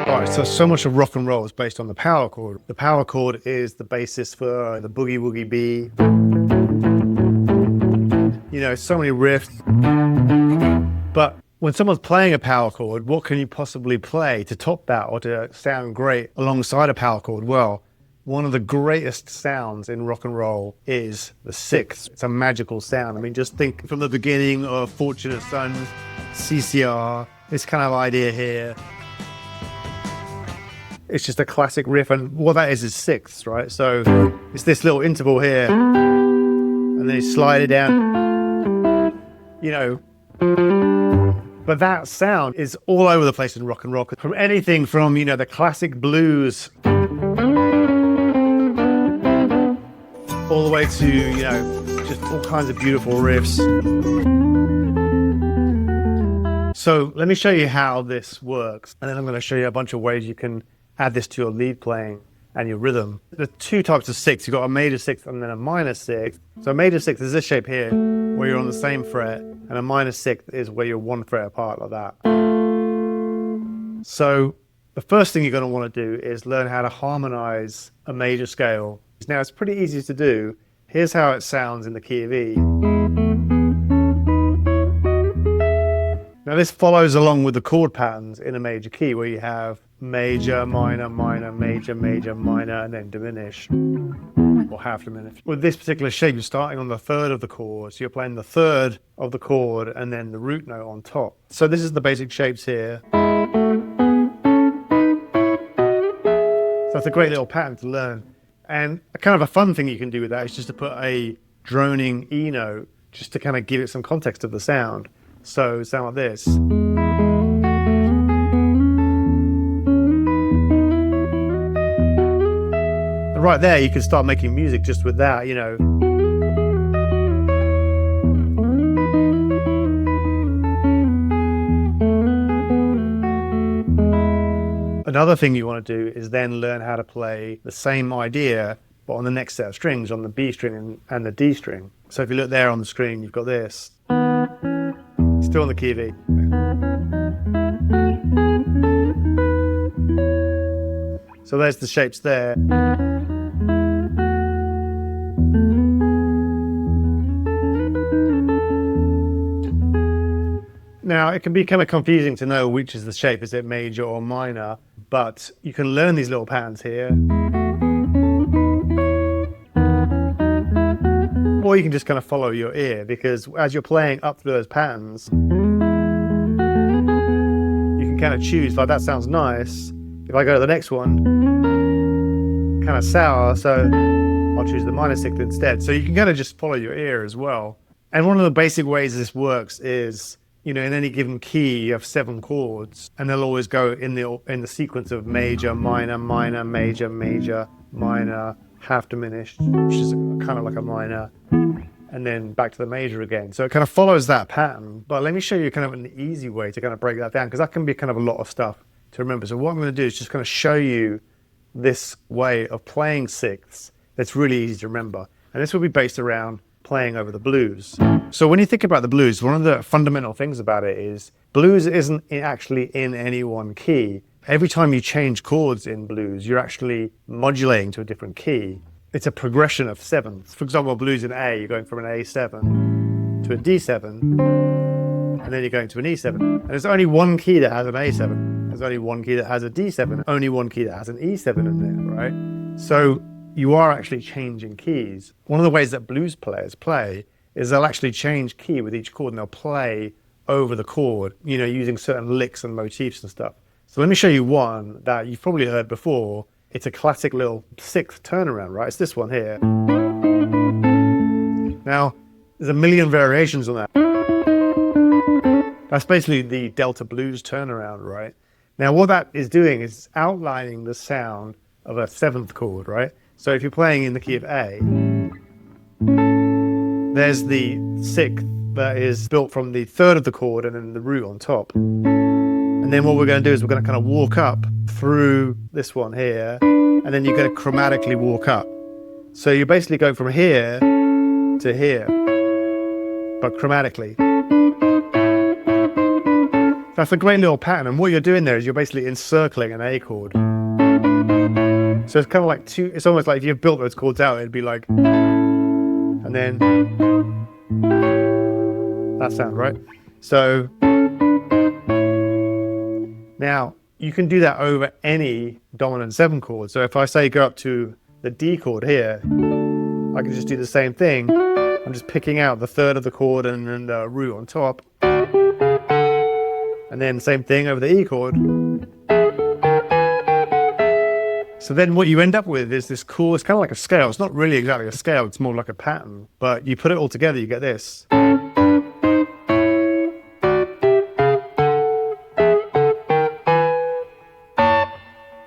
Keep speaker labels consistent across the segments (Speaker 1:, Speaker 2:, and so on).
Speaker 1: All right, so much of rock and roll is based on the power chord. The power chord is the basis for the boogie woogie bee. You know, so many riffs. But when someone's playing a power chord, what can you possibly play to top that or to sound great alongside a power chord? Well, one of the greatest sounds in rock and roll is the sixth. It's a magical sound. I mean, just think from the beginning of Fortunate Son, CCR, this kind of idea here. It's just a classic riff, and what that is sixths, right? So it's this little interval here, and then you slide it down, you know. But that sound is all over the place in rock and roll, from anything from, you know, the classic blues all the way to, you know, just all kinds of beautiful riffs. So let me show you how this works, and then I'm going to show you a bunch of ways you can add this to your lead playing and your rhythm. There are two types of sixths. You've got a major sixth and then a minor sixth. So a major sixth is this shape here, where you're on the same fret, and a minor sixth is where you're one fret apart like that. So the first thing you're going to want to do is learn how to harmonize a major scale. Now it's pretty easy to do. Here's how it sounds in the key of E. Now this follows along with the chord patterns in a major key, where you have major, minor, minor, major, major, minor, and then diminished or half diminished. With this particular shape, you're starting on the third of the chord, so you're playing the third of the chord and then the root note on top. So this is the basic shapes here. So it's a great little pattern to learn. And a kind of a fun thing you can do with that is just to put a droning E note, just to kind of give it some context of the sound. So sound like this. And right there, you can start making music just with that, you know. Another thing you want to do is then learn how to play the same idea, but on the next set of strings, on the B string and the D string. So if you look there on the screen, you've got this. Still on the key of E. So there's the shapes there. Now, it can be kind of confusing to know which is the shape. Is it major or minor? But you can learn these little patterns here. Or you can just kind of follow your ear, because as you're playing up through those patterns, you can kind of choose, like that sounds nice. If I go to the next one, kind of sour, so I'll choose the minor sixth instead. So you can kind of just follow your ear as well. And one of the basic ways this works is, you know, in any given key, you have 7 chords, and they'll always go in the sequence of major, minor, minor, major, major, minor, half diminished, which is kind of like a minor, and then back to the major again. So it kind of follows that pattern. But let me show you kind of an easy way to kind of break that down, because that can be kind of a lot of stuff to remember. So what I'm going to do is just kind of show you this way of playing sixths that's really easy to remember. And this will be based around playing over the blues. So when you think about the blues, one of the fundamental things about it is blues isn't actually in any one key. Every time you change chords in blues, you're actually modulating to a different key. It's a progression of sevenths. For example, blues in A, you're going from an A7 to a D7, and then you're going to an E7. And there's only one key that has an A7. There's only one key that has a D7, only one key that has an E7 in there, right? So you are actually changing keys. One of the ways that blues players play is they'll actually change key with each chord, and they'll play over the chord, you know, using certain licks and motifs and stuff. So let me show you one that you've probably heard before. It's a classic little sixth turnaround, right? It's this one here. Now, there's a million variations on that. That's basically the Delta blues turnaround, right? Now, what that is doing is outlining the sound of a 7th chord, right? So if you're playing in the key of A, there's the 6th that is built from the 3rd of the chord and then the root on top. And then what we're going to do is we're going to kind of walk up through this one here, and then you're going to chromatically walk up. So you're basically going from here to here, but chromatically. That's a great little pattern. And what you're doing there is you're basically encircling an A chord. So it's kind of like it's almost like if you've built those chords out, it'd be like, and then that sound, right? So now you can do that over any dominant 7 chord. So if I say go up to the D chord here, I can just do the same thing. I'm just picking out the third of the chord and then the root on top. And then same thing over the E chord. So then what you end up with is this cool, it's kind of like a scale. It's not really exactly a scale, it's more like a pattern. But you put it all together, you get this.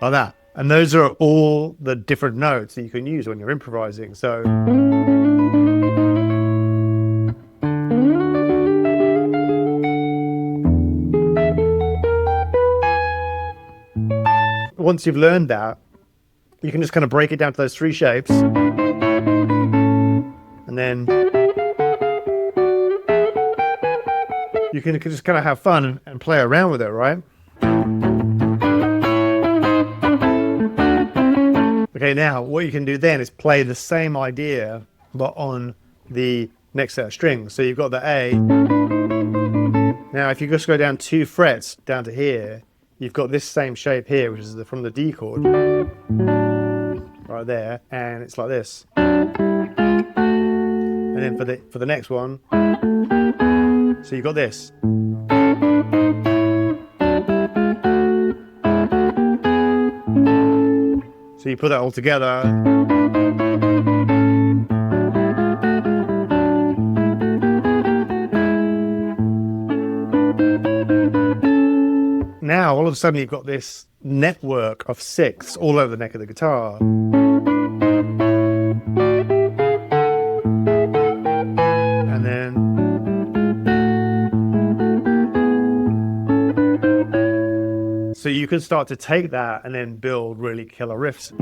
Speaker 1: Like that. And those are all the different notes that you can use when you're improvising. So once you've learned that, you can just kind of break it down to those 3 shapes. And then you can just kind of have fun and play around with it, right? Okay, now what you can do then is play the same idea, but on the next set of strings. So you've got the A. Now, if you just go down 2 frets down to here, you've got this same shape here, which is from the D chord, right there, and it's like this. And then for the next one, so you've got this. So you put that all together. Now, all of a sudden, you've got this network of 6 all over the neck of the guitar. And then so you can start to take that and then build really killer riffs.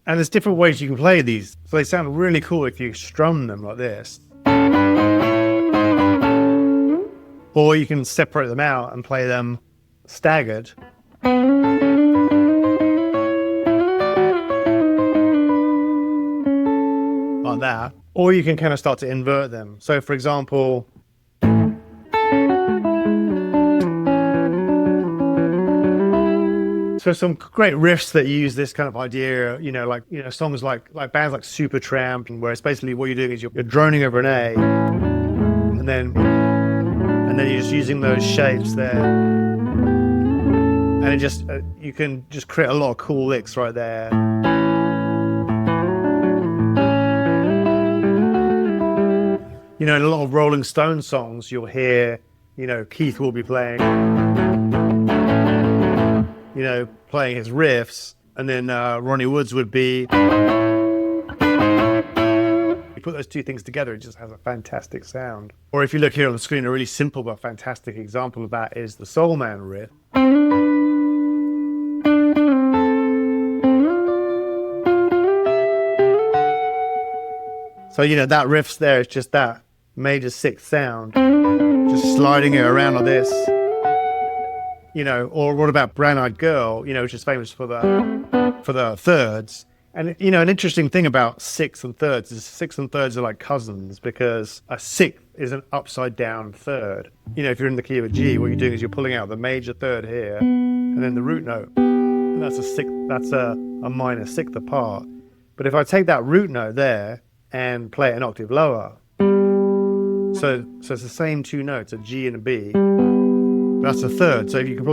Speaker 1: And there's different ways you can play these. So they sound really cool if you strum them like this. Or you can separate them out and play them staggered. Like that. Or you can kind of start to invert them. So for example, so some great riffs that use this kind of idea, songs like bands like Supertramp, where it's basically what you're doing is you're droning over an A, and then you're just using those shapes there, and it just you can just create a lot of cool licks right there. In a lot of Rolling Stones songs, you'll hear, Keith will be playing. Playing his riffs, and then Ronnie Wood's would be. You put those 2 things together, it just has a fantastic sound. Or if you look here on the screen, a really simple but fantastic example of that is the Soul Man riff. So, that riff's there, it's just that major 6th sound, just sliding it around like this. Or what about Brown Eyed Girl, which is famous for the thirds. And, an interesting thing about 6th and thirds is 6th and thirds are like cousins, because a 6th is an upside down third. If you're in the key of a G, what you're doing is you're pulling out the major third here, and then the root note. And that's a 6th, that's a minor 6th apart. But if I take that root note there and play it an octave lower, so it's the same 2 notes, a G and a B, that's a third. So if you can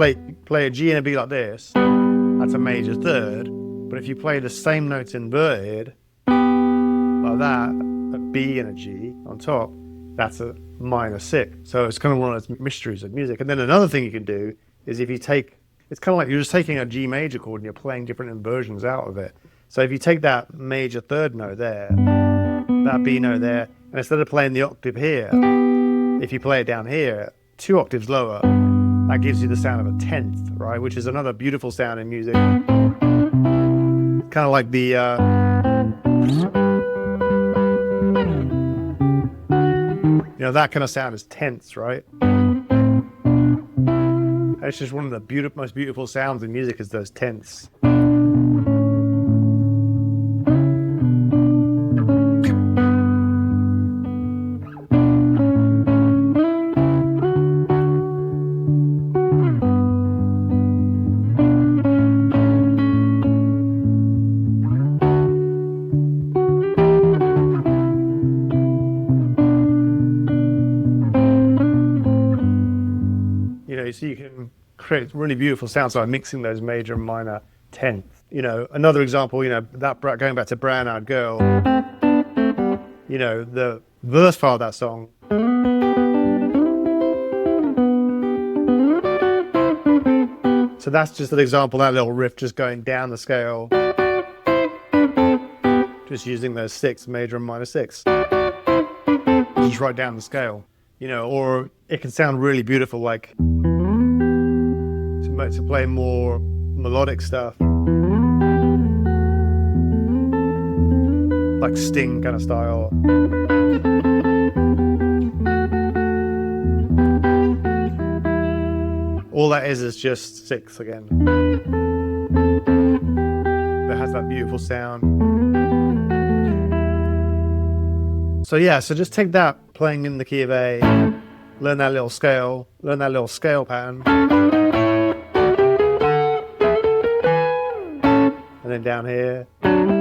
Speaker 1: play a G and a B like this, that's a major third. But if you play the same notes inverted, like that, a B and a G on top, that's a minor 6th. So it's kind of one of those mysteries of music. And then another thing you can do is if you take, it's kind of like you're just taking a G major chord and you're playing different inversions out of it. So if you take that major third note there, that B note there, And instead of playing the octave here, if you play it down here, 2 octaves lower, that gives you the sound of a 10th, right? Which is another beautiful sound in music. Kind of like the that kind of sound is tenths, right? It's just one of the most beautiful sounds in music is those tenths. So you can create really beautiful sounds by mixing those major and minor tenths. Another example, that going back to Brown Eyed Girl, the verse part of that song. So that's just an example, that little riff just going down the scale, just using those 6, major and minor 6, just right down the scale, or it can sound really beautiful, like to play more melodic stuff, like Sting kind of style. All that is just 6 again. That has that beautiful sound. So just take that playing in the key of A, learn that little scale pattern. And then down here. And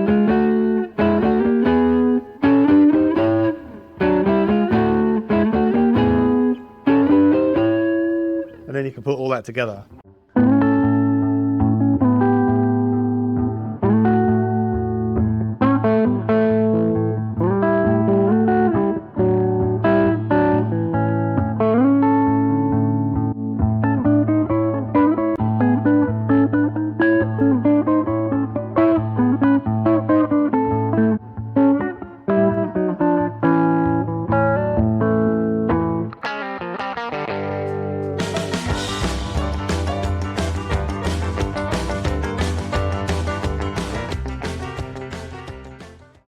Speaker 1: then you can put all that together.